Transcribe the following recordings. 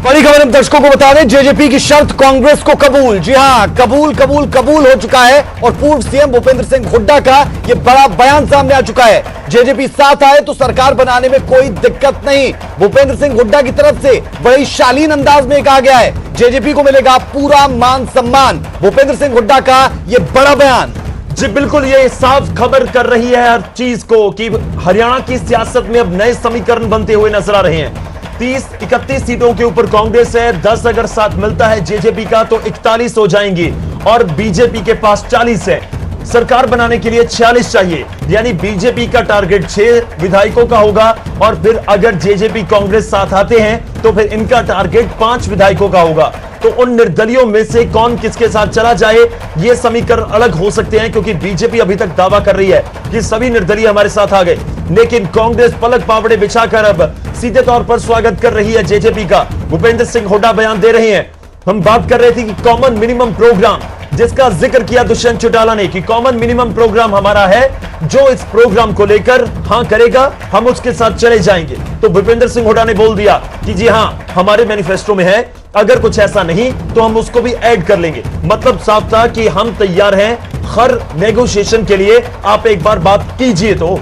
बड़ी खबर हम दर्शकों को बता दें, जेजेपी की शर्त कांग्रेस को कबूल। जी हां, कबूल हो चुका है और पूर्व सीएम भूपेंद्र सिंह हुड्डा का यह बड़ा बयान सामने आ चुका है। जेजेपी साथ आए तो सरकार बनाने में कोई दिक्कत नहीं, भूपेंद्र सिंह हुड्डा की तरफ से बड़ी शालीन अंदाज में कहा गया है। जेजेपी को मिलेगा पूरा मान सम्मान, भूपेंद्र सिंह हुड्डा का यह बड़ा बयान। जी बिल्कुल, ये साफ खबर कर रही है हर चीज को कि हरियाणा की सियासत में अब नए समीकरण बनते हुए नजर आ रहे हैं। 30-31 सीटों के ऊपर कांग्रेस है, 10 अगर साथ मिलता है जेजेपी का तो 41 हो जाएंगी और बीजेपी के पास 40 है। सरकार बनाने के लिए 46 चाहिए, यानी बीजेपी का टारगेट 6 विधायकों का होगा और फिर अगर जेजेपी कांग्रेस साथ आते हैं तो फिर इनका टारगेट 5 विधायकों का होगा। तो उन निर्दलियों में से कौन किसके साथ चला जाए, ये समीकरण अलग हो सकते हैं, क्योंकि बीजेपी अभी तक दावा कर रही है कि सभी निर्दलीय हमारे साथ आ गए, लेकिन कांग्रेस पलक पावड़े बिछाकर अब सीधे तौर पर स्वागत कर रही है जेजेपी का। भूपेंद्र सिंह हुड्डा बयान दे रहे हैं। हम बात कर रहे थे कि कॉमन मिनिमम प्रोग्राम, जिसका जिक्र किया दुष्यंत चौटाला ने कि कॉमन मिनिमम प्रोग्राम हमारा है, जो इस प्रोग्राम को लेकर हां करेगा हम उसके साथ चले जाएंगे। तो भूपेंद्र सिंह हुड्डा ने बोल दिया कि जी हां, हमारे मैनिफेस्टो में है, अगर कुछ ऐसा नहीं तो हम उसको भी ऐड कर लेंगे। मतलब साफ था कि हम तैयार हैं हर नेगोशिएशन के लिए, आप एक बार बात कीजिए। तो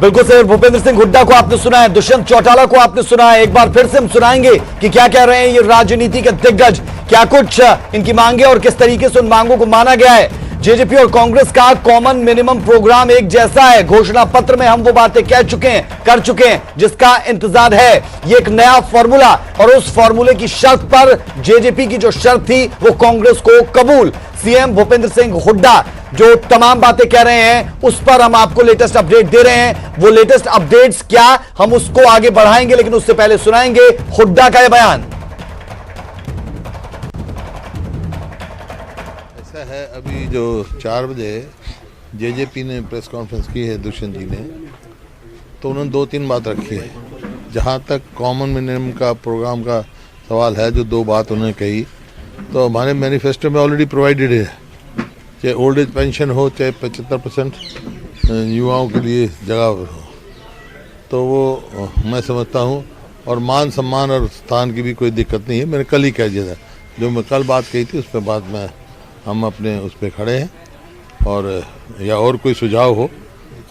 बिल्कुल सर, भूपेंद्र सिंह हुड्डा को आपने सुना है, दुष्यंत चौटाला को आपने सुना है, एक बार फिर से हम सुनाएंगे कि क्या कह रहे हैं ये राजनीति के दिग्गज, क्या कुछ इनकी मांगे और किस तरीके से उन मांगों को माना गया है। जेजेपी और कांग्रेस का कॉमन मिनिमम प्रोग्राम एक जैसा है, घोषणा पत्र में हम वो बातें कर चुके हैं जिसका इंतजार है। ये एक नया फॉर्मूला और उस फॉर्मूले की शर्त पर जेजेपी की जो शर्त थी वो कांग्रेस को कबूल। सीएम भूपेंद्र सिंह हुड्डा जो तमाम बातें कह रहे हैं उस पर हम आपको लेटेस्ट अपडेट दे रहे हैं। वो लेटेस्ट अपडेट्स क्या, हम उसको आगे बढ़ाएंगे, लेकिन उससे पहले सुनाएंगे हुड्डा का यह बयान। ऐसा है, अभी जो 4 बजे जेजेपी ने प्रेस कॉन्फ्रेंस की है दुष्यंत जी ने, तो उन्होंने 2-3 बात रखी है। जहां तक कॉमन मिनिमम का प्रोग्राम का सवाल है, जो 2 बात उन्होंने कही, तो हमारे मैनिफेस्टो में ऑलरेडी प्रोवाइडेड है, चाहे ओल्ड एज पेंशन हो, चाहे 75% युवाओं के लिए जगह हो, तो वो मैं समझता हूँ। और मान सम्मान और स्थान की भी कोई दिक्कत नहीं है। मैंने कल ही कह दिया था, जो मैं कल बात कही थी उस पर बात में हम अपने उस पर खड़े हैं, और या और कोई सुझाव हो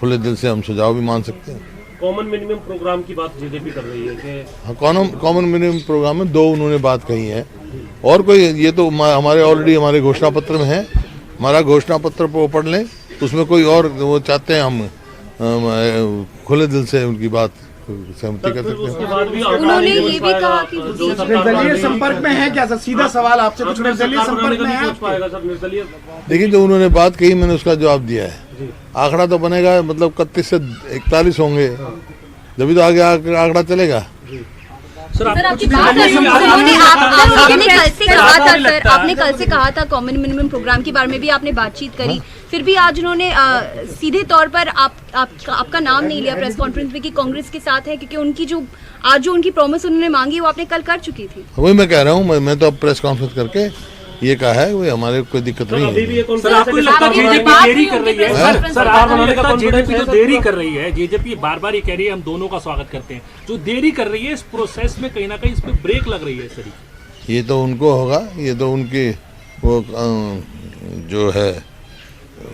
खुले दिल से हम सुझाव भी मान सकते हैं। कॉमन मिनिमम प्रोग्राम की बात जेजेपी कर रही है कि हाँ, कॉमन मिनिमम प्रोग्राम में 2 उन्होंने बात कही है, और कोई ये तो हमारे ऑलरेडी हमारे घोषणा पत्र में है। हमारा घोषणा पत्र वो पढ़ लें, उसमें कोई और वो चाहते हैं हम खुले दिल से उनकी बात सहमति कर सकते हैं। उन्होंने ये भी कहा कि निर्दलीय संपर्क में है क्या सर? सीधा सवाल आपसे, कुछ निर्दलीय संपर्क में है? देखिए, जो उन्होंने बात कही मैंने उसका जवाब दिया है। आंकड़ा तो बनेगा, मतलब 31 से 41 होंगे, जब भी तो आगे आंकड़ा चलेगा। सर आपकी बात आपने कल से कहा था कॉमन मिनिमम प्रोग्राम के बारे में भी आपने बातचीत करी, फिर भी आज उन्होंने सीधे तौर पर आपका नाम नहीं लिया प्रेस कॉन्फ्रेंस में कि कांग्रेस के साथ है, क्योंकि उनकी जो आज जो उनकी प्रॉमिस उन्होंने मांगी वो आपने कल कर चुकी थी। वही मैं कह रहा हूँ, मैं तो अब प्रेस कॉन्फ्रेंस करके ये कहा है, वो हमारे कोई दिक्कत नहीं है। सर आपको लगता है जेजेपी देरी कर रही है? सर आपको लगता है जेजेपी तो देरी कर रही है? जेजेपी बार-बार ये कह रही है हम दोनों का स्वागत करते हैं, जो देरी कर रही है इस प्रोसेस में कहीं ना कहीं इस पे ब्रेक लग रही है सर। ये तो उनको होगा, ये तो उनकी वो जो है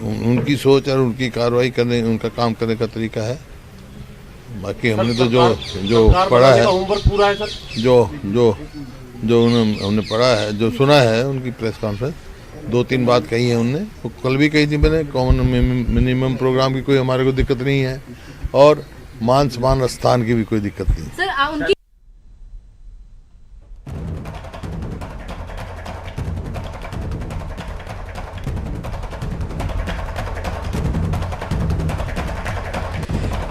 उनकी सोच और उनकी कार्रवाई करने, उनका काम करने का तरीका है। बाकी हमने तो जो पढ़ा है, जो हमने पढ़ा है, जो सुना है उनकी प्रेस कॉन्फ्रेंस, 2-3 बात कही है उनने, वो कल भी कही थी मैंने। कॉमन मिनिमम प्रोग्राम की कोई हमारे को दिक्कत नहीं है, और मान सम्मान स्थान की भी कोई दिक्कत नहीं है। सर उनकी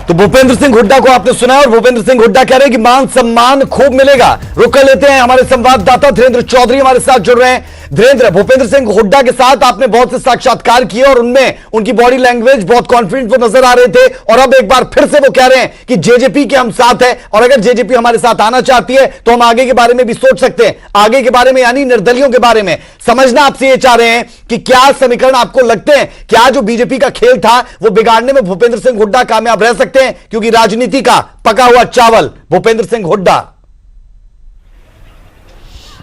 तो भूपेंद्र सिंह हुड्डा को आपने सुना और भूपेंद्र सिंह हुड्डा कह रहे हैं कि मान सम्मान खूब मिलेगा। रुक कर लेते हैं, हमारे संवाददाता धीरेन्द्र चौधरी हमारे साथ जुड़ रहे हैं। धीरेन्द्र, भूपेंद्र सिंह हुड्डा के साथ आपने बहुत से साक्षात्कार किए और उनमें उनकी बॉडी लैंग्वेज बहुत कॉन्फिडेंट वो नजर आ रहे थे, और अब एक बार फिर से वो कह रहे हैं कि जेजेपी के हम साथ हैं, और अगर जेजेपी हमारे साथ आना चाहती है तो हम आगे के बारे में भी सोच सकते हैं। आगे के बारे में यानी निर्दलियों के बारे में समझना आपसे ये चाह रहे हैं कि क्या समीकरण आपको लगते हैं, क्या जो बीजेपी का खेल था वो बिगाड़ने में भूपेंद्र सिंह हुड्डा कामयाब रह सकते हैं, क्योंकि राजनीति का पका हुआ चावल भूपेंद्र सिंह हुड्डा।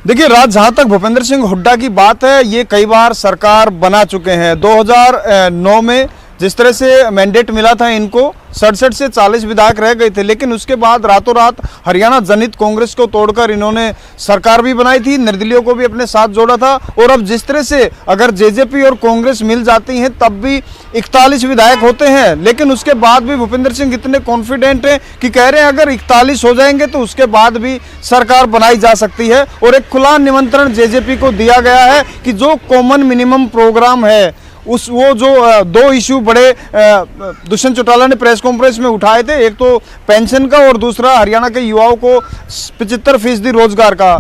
देखिए राज, जहां तक भूपेंद्र सिंह हुड्डा की बात है, ये कई बार सरकार बना चुके हैं। 2009 में जिस तरह से मैंडेट मिला था इनको, 67 से 40 विधायक रह गए थे, लेकिन उसके बाद रातों रात हरियाणा जनित कांग्रेस को तोड़कर इन्होंने सरकार भी बनाई थी, निर्दलीयों को भी अपने साथ जोड़ा था। और अब जिस तरह से अगर जेजेपी और कांग्रेस मिल जाती हैं तब भी 41 विधायक होते हैं, लेकिन उसके बाद भी भूपेंद्र सिंह इतने कॉन्फिडेंट हैं कि कह रहे हैं अगर 41 हो जाएंगे तो उसके बाद भी सरकार बनाई जा सकती है। और एक खुला निमंत्रण जेजेपी को दिया गया है कि जो कॉमन मिनिमम प्रोग्राम है, वो जो दो इशू बड़े दुष्यंत चौटाला ने प्रेस कॉन्फ्रेंस में उठाए थे, एक तो पेंशन का और दूसरा हरियाणा के युवाओं को 75% रोजगार का।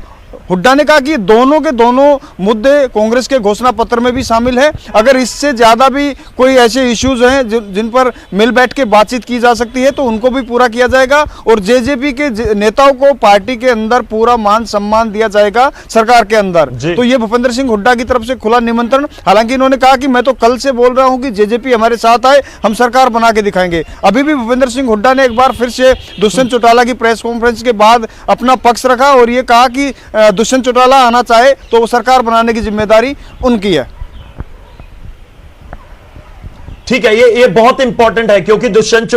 हुड्डा ने कहा कि दोनों के दोनों मुद्दे कांग्रेस के घोषणा पत्र में भी शामिल है। अगर इससे ज्यादा भी कोई ऐसे इश्यूज हैं जिन पर मिल बैठ के बातचीत की जा सकती है तो उनको भी पूरा किया जाएगा। और जेजेपी के नेताओं को पार्टी के अंदर पूरा मान सम्मान दिया जाएगा सरकार के अंदर। तो ये भूपेंद्र सिंह हुड्डा की तरफ से खुला निमंत्रण। हालांकि इन्होंने कहा कि मैं तो कल से बोल रहा हूं कि जेजेपी हमारे साथ आए, हम सरकार बना के दिखाएंगे। अभी भी भूपेंद्र सिंह हुड्डा ने एक बार फिर से दुष्यंत चौटाला की प्रेस कॉन्फ्रेंस के बाद अपना पक्ष रखा और ये कहा कि दुष्यंत चौटाला आना चाहे तो वो सरकार बनाने की जिम्मेदारी उनकी है। ठीक है, ये बहुत इंपॉर्टेंट है क्योंकि दुष्यंत